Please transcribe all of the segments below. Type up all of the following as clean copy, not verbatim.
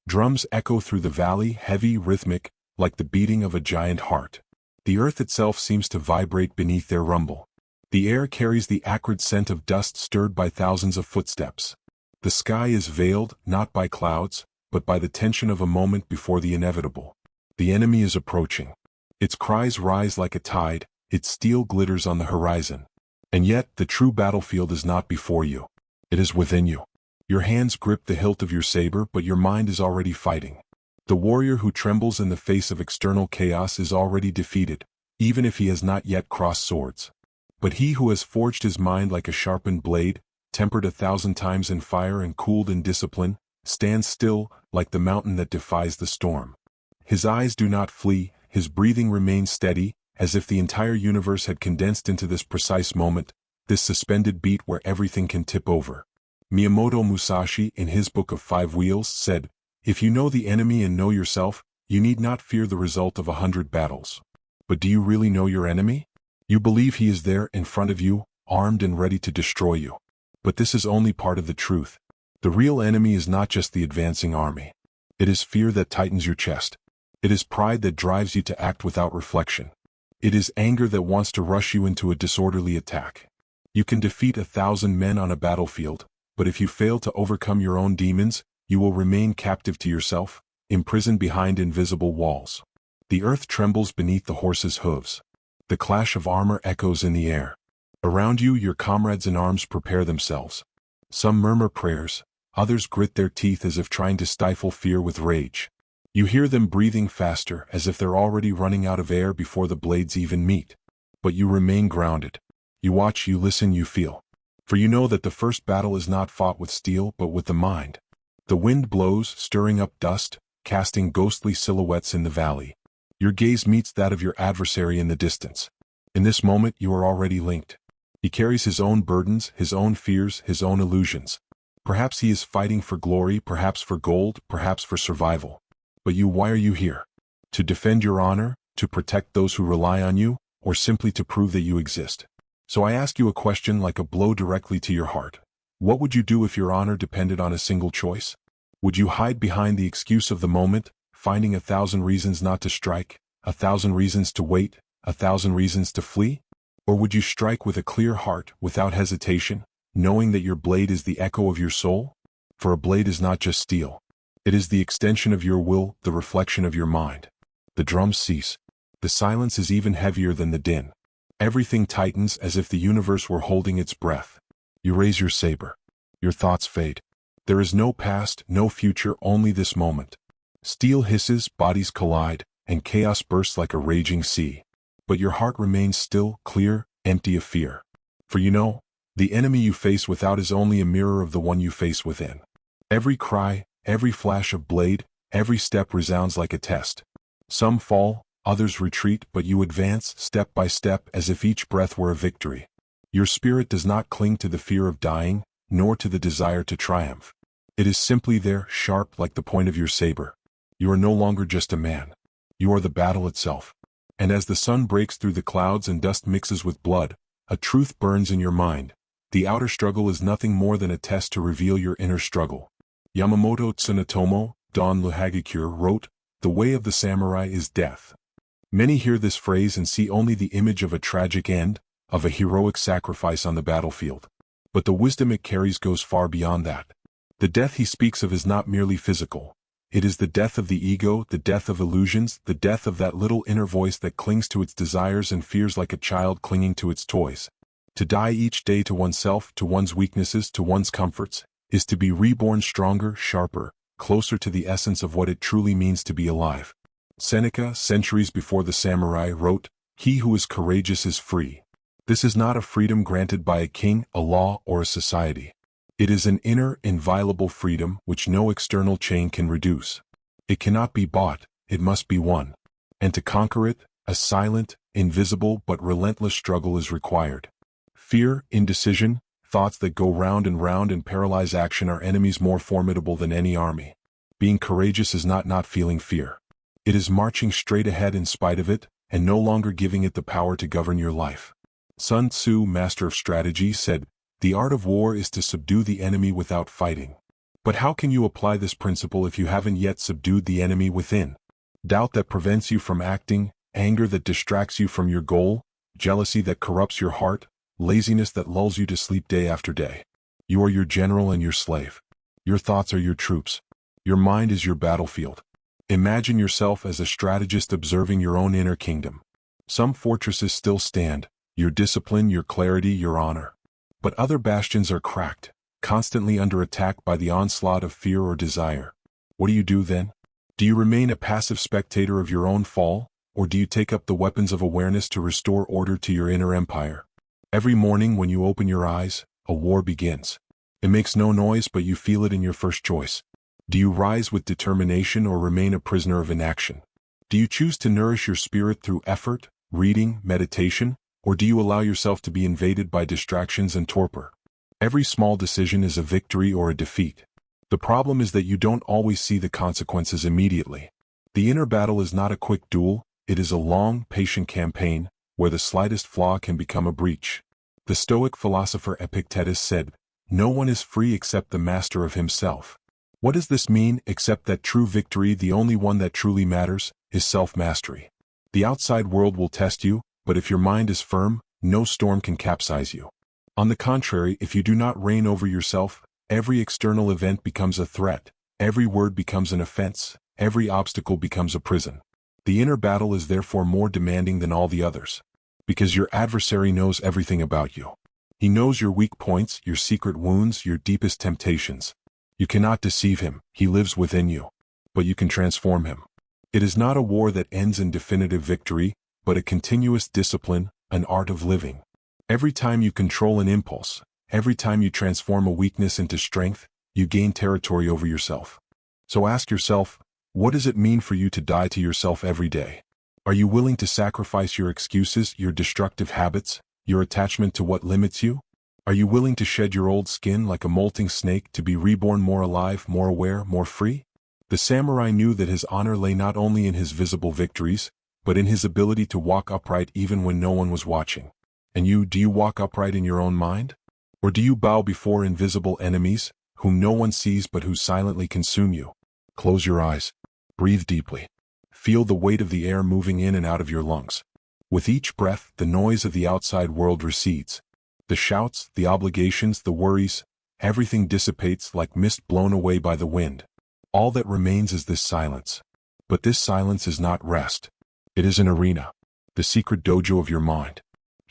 Drums echo through the valley, heavy, rhythmic, like the beating of a giant heart. The earth itself seems to vibrate beneath their rumble. The air carries the acrid scent of dust stirred by thousands of footsteps. The sky is veiled, not by clouds, but by the tension of a moment before the inevitable. The enemy is approaching. Its cries rise like a tide, its steel glitters on the horizon. And yet, the true battlefield is not before you. It is within you. Your hands grip the hilt of your saber, but your mind is already fighting. The warrior who trembles in the face of external chaos is already defeated, even if he has not yet crossed swords. But he who has forged his mind like a sharpened blade, tempered 1,000 times in fire and cooled in discipline, stands still, like the mountain that defies the storm. His eyes do not flee, his breathing remains steady, as if the entire universe had condensed into this precise moment, this suspended beat where everything can tip over. Miyamoto Musashi, in his book of 5 Wheels, said, "If you know the enemy and know yourself, you need not fear the result of 100 battles. But do you really know your enemy? You believe he is there in front of you, armed and ready to destroy you. But this is only part of the truth. The real enemy is not just the advancing army. It is fear that tightens your chest. It is pride that drives you to act without reflection. It is anger that wants to rush you into a disorderly attack. You can defeat 1,000 men on a battlefield, but if you fail to overcome your own demons, you will remain captive to yourself, imprisoned behind invisible walls. The earth trembles beneath the horse's hooves. The clash of armor echoes in the air. Around you, your comrades in arms prepare themselves. Some murmur prayers, others grit their teeth as if trying to stifle fear with rage. You hear them breathing faster, as if they're already running out of air before the blades even meet. But you remain grounded. You watch, you listen, you feel. For you know that the first battle is not fought with steel but with the mind. The wind blows, stirring up dust, casting ghostly silhouettes in the valley. Your gaze meets that of your adversary in the distance. In this moment you are already linked. He carries his own burdens, his own fears, his own illusions. Perhaps he is fighting for glory, perhaps for gold, perhaps for survival. But you, why are you here? To defend your honor, to protect those who rely on you, or simply to prove that you exist? So I ask you a question like a blow directly to your heart. What would you do if your honor depended on a single choice? Would you hide behind the excuse of the moment, finding 1,000 reasons not to strike, 1,000 reasons to wait, 1,000 reasons to flee? Or would you strike with a clear heart, without hesitation, knowing that your blade is the echo of your soul? For a blade is not just steel. It is the extension of your will, the reflection of your mind. The drums cease. The silence is even heavier than the din. Everything tightens as if the universe were holding its breath. You raise your saber. Your thoughts fade. There is no past, no future, only this moment. Steel hisses, bodies collide, and chaos bursts like a raging sea. But your heart remains still, clear, empty of fear. For you know, the enemy you face without is only a mirror of the one you face within. Every cry, every flash of blade, every step resounds like a test. Some fall, others retreat, but you advance step by step as if each breath were a victory. Your spirit does not cling to the fear of dying, nor to the desire to triumph. It is simply there, sharp like the point of your saber. You are no longer just a man. You are the battle itself. And as the sun breaks through the clouds and dust mixes with blood, a truth burns in your mind. The outer struggle is nothing more than a test to reveal your inner struggle. Yamamoto Tsunetomo, Don Luhagakure, wrote, "The way of the samurai is death." Many hear this phrase and see only the image of a tragic end, of a heroic sacrifice on the battlefield. But the wisdom it carries goes far beyond that. The death he speaks of is not merely physical. It is the death of the ego, the death of illusions, the death of that little inner voice that clings to its desires and fears like a child clinging to its toys. To die each day to oneself, to one's weaknesses, to one's comforts, is to be reborn stronger, sharper, closer to the essence of what it truly means to be alive. Seneca, centuries before the samurai, wrote, "He who is courageous is free." This is not a freedom granted by a king, a law, or a society. It is an inner, inviolable freedom which no external chain can reduce. It cannot be bought, it must be won. And to conquer it, a silent, invisible but relentless struggle is required. Fear, indecision, thoughts that go round and paralyze action are enemies more formidable than any army. Being courageous is not feeling fear. It is marching straight ahead in spite of it, and no longer giving it the power to govern your life. Sun Tzu, master of strategy, said, "The art of war is to subdue the enemy without fighting." But how can you apply this principle if you haven't yet subdued the enemy within? Doubt that prevents you from acting, anger that distracts you from your goal, jealousy that corrupts your heart, laziness that lulls you to sleep day after day. You are your general and your slave. Your thoughts are your troops. Your mind is your battlefield. Imagine yourself as a strategist observing your own inner kingdom. Some fortresses still stand, your discipline, your clarity, your honor. But other bastions are cracked, constantly under attack by the onslaught of fear or desire. What do you do then? Do you remain a passive spectator of your own fall, or do you take up the weapons of awareness to restore order to your inner empire? Every morning when you open your eyes, a war begins. It makes no noise, but you feel it in your first choice. Do you rise with determination or remain a prisoner of inaction? Do you choose to nourish your spirit through effort, reading, meditation, or do you allow yourself to be invaded by distractions and torpor? Every small decision is a victory or a defeat. The problem is that you don't always see the consequences immediately. The inner battle is not a quick duel, it is a long, patient campaign, where the slightest flaw can become a breach. The Stoic philosopher Epictetus said, "No one is free except the master of himself." What does this mean, except that true victory, the only one that truly matters, is self-mastery? The outside world will test you, but if your mind is firm, no storm can capsize you. On the contrary, if you do not reign over yourself, every external event becomes a threat, every word becomes an offense, every obstacle becomes a prison. The inner battle is therefore more demanding than all the others. Because your adversary knows everything about you. He knows your weak points, your secret wounds, your deepest temptations. You cannot deceive him, he lives within you. But you can transform him. It is not a war that ends in definitive victory, but a continuous discipline, an art of living. Every time you control an impulse, every time you transform a weakness into strength, you gain territory over yourself. So ask yourself, what does it mean for you to die to yourself every day? Are you willing to sacrifice your excuses, your destructive habits, your attachment to what limits you? Are you willing to shed your old skin like a molting snake to be reborn more alive, more aware, more free? The samurai knew that his honor lay not only in his visible victories, but in his ability to walk upright even when no one was watching. And you, do you walk upright in your own mind? Or do you bow before invisible enemies, whom no one sees but who silently consume you? Close your eyes. Breathe deeply. Feel the weight of the air moving in and out of your lungs. With each breath, the noise of the outside world recedes. The shouts, the obligations, the worries, everything dissipates like mist blown away by the wind. All that remains is this silence. But this silence is not rest. It is an arena, the secret dojo of your mind.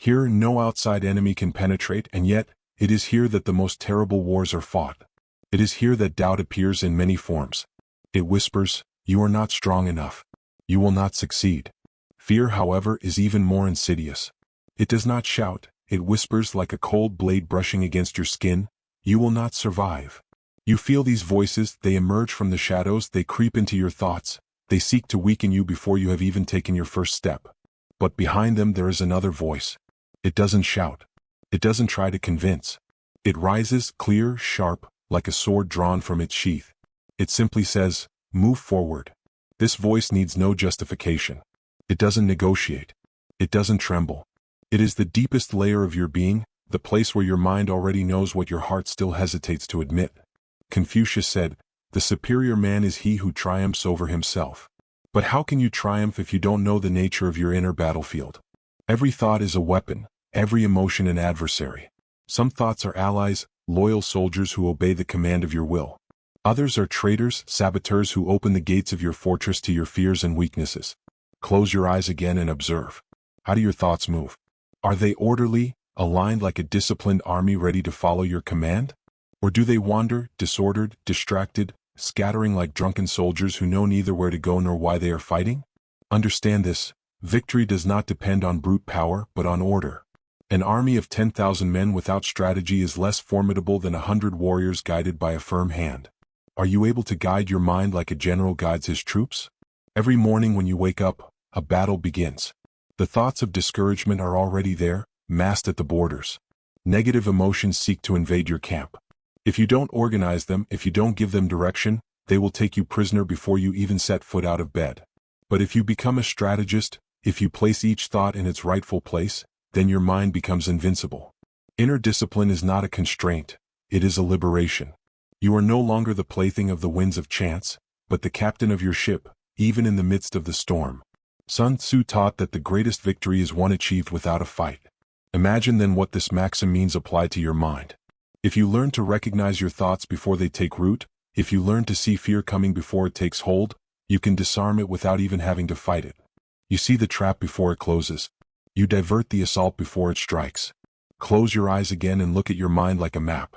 Here no outside enemy can penetrate, and yet, it is here that the most terrible wars are fought. It is here that doubt appears in many forms. It whispers, "You are not strong enough. You will not succeed." Fear, however, is even more insidious. It does not shout, it whispers like a cold blade brushing against your skin, "You will not survive." You feel these voices, they emerge from the shadows, they creep into your thoughts, they seek to weaken you before you have even taken your first step. But behind them there is another voice. It doesn't shout. It doesn't try to convince. It rises, clear, sharp, like a sword drawn from its sheath. It simply says, "Move forward." This voice needs no justification. It doesn't negotiate. It doesn't tremble. It is the deepest layer of your being, the place where your mind already knows what your heart still hesitates to admit. Confucius said, "The superior man is he who triumphs over himself." But how can you triumph if you don't know the nature of your inner battlefield? Every thought is a weapon, every emotion an adversary. Some thoughts are allies, loyal soldiers who obey the command of your will. Others are traitors, saboteurs who open the gates of your fortress to your fears and weaknesses. Close your eyes again and observe. How do your thoughts move? Are they orderly, aligned like a disciplined army ready to follow your command? Or do they wander, disordered, distracted, scattering like drunken soldiers who know neither where to go nor why they are fighting? Understand this, victory does not depend on brute power but on order. An army of 10,000 men without strategy is less formidable than 100 warriors guided by a firm hand. Are you able to guide your mind like a general guides his troops? Every morning when you wake up, a battle begins. The thoughts of discouragement are already there, massed at the borders. Negative emotions seek to invade your camp. If you don't organize them, if you don't give them direction, they will take you prisoner before you even set foot out of bed. But if you become a strategist, if you place each thought in its rightful place, then your mind becomes invincible. Inner discipline is not a constraint, it is a liberation. You are no longer the plaything of the winds of chance, but the captain of your ship, even in the midst of the storm. Sun Tzu taught that the greatest victory is one achieved without a fight. Imagine then what this maxim means applied to your mind. If you learn to recognize your thoughts before they take root, if you learn to see fear coming before it takes hold, you can disarm it without even having to fight it. You see the trap before it closes. You divert the assault before it strikes. Close your eyes again and look at your mind like a map.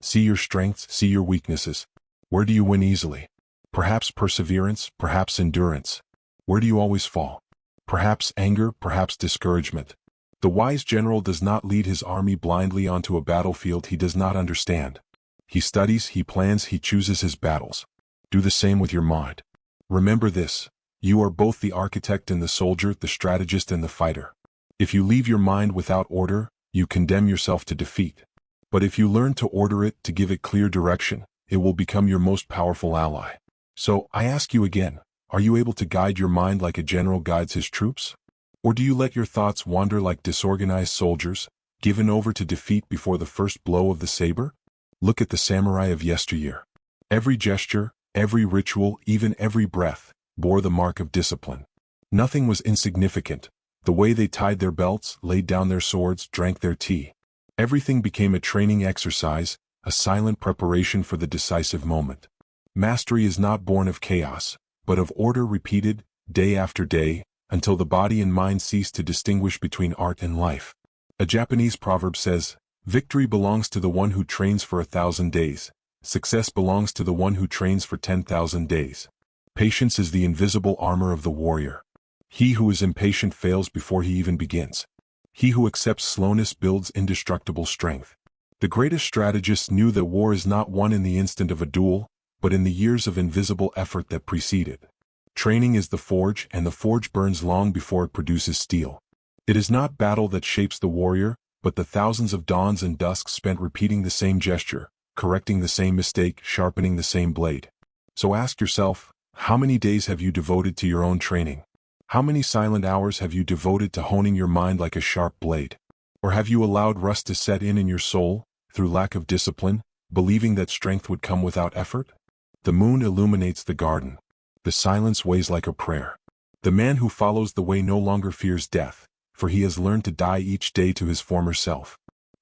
See your strengths, see your weaknesses. Where do you win easily? Perhaps perseverance, perhaps endurance. Where do you always fall? Perhaps anger, perhaps discouragement. The wise general does not lead his army blindly onto a battlefield he does not understand. He studies, he plans, he chooses his battles. Do the same with your mind. Remember this: you are both the architect and the soldier, the strategist and the fighter. If you leave your mind without order, you condemn yourself to defeat. But if you learn to order it, to give it clear direction, it will become your most powerful ally. So, I ask you again, are you able to guide your mind like a general guides his troops? Or do you let your thoughts wander like disorganized soldiers, given over to defeat before the first blow of the saber? Look at the samurai of yesteryear. Every gesture, every ritual, even every breath, bore the mark of discipline. Nothing was insignificant. The way they tied their belts, laid down their swords, drank their tea. Everything became a training exercise, a silent preparation for the decisive moment. Mastery is not born of chaos, but of order repeated, day after day, until the body and mind cease to distinguish between art and life. A Japanese proverb says, "Victory belongs to the one who trains for 1,000 days. Success belongs to the one who trains for 10,000 days." Patience is the invisible armor of the warrior. He who is impatient fails before he even begins. He who accepts slowness builds indestructible strength. The greatest strategists knew that war is not won in the instant of a duel, but in the years of invisible effort that precede it. Training is the forge, and the forge burns long before it produces steel. It is not battle that shapes the warrior, but the thousands of dawns and dusks spent repeating the same gesture, correcting the same mistake, sharpening the same blade. So ask yourself, how many days have you devoted to your own training? How many silent hours have you devoted to honing your mind like a sharp blade? Or have you allowed rust to set in your soul, through lack of discipline, believing that strength would come without effort? The moon illuminates the garden. The silence weighs like a prayer. The man who follows the way no longer fears death, for he has learned to die each day to his former self.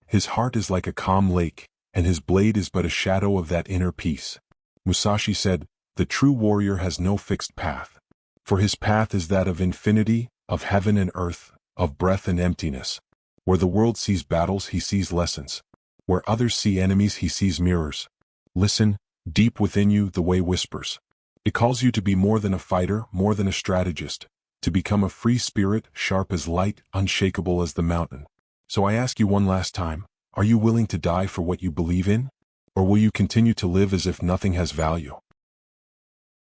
His heart is like a calm lake, and his blade is but a shadow of that inner peace. Musashi said, "The true warrior has no fixed path. For his path is that of infinity, of heaven and earth, of breath and emptiness. Where the world sees battles, he sees lessons. Where others see enemies, he sees mirrors. Listen, deep within you the way whispers. It calls you to be more than a fighter, more than a strategist, to become a free spirit, sharp as light, unshakable as the mountain." So I ask you one last time, are you willing to die for what you believe in? Or will you continue to live as if nothing has value?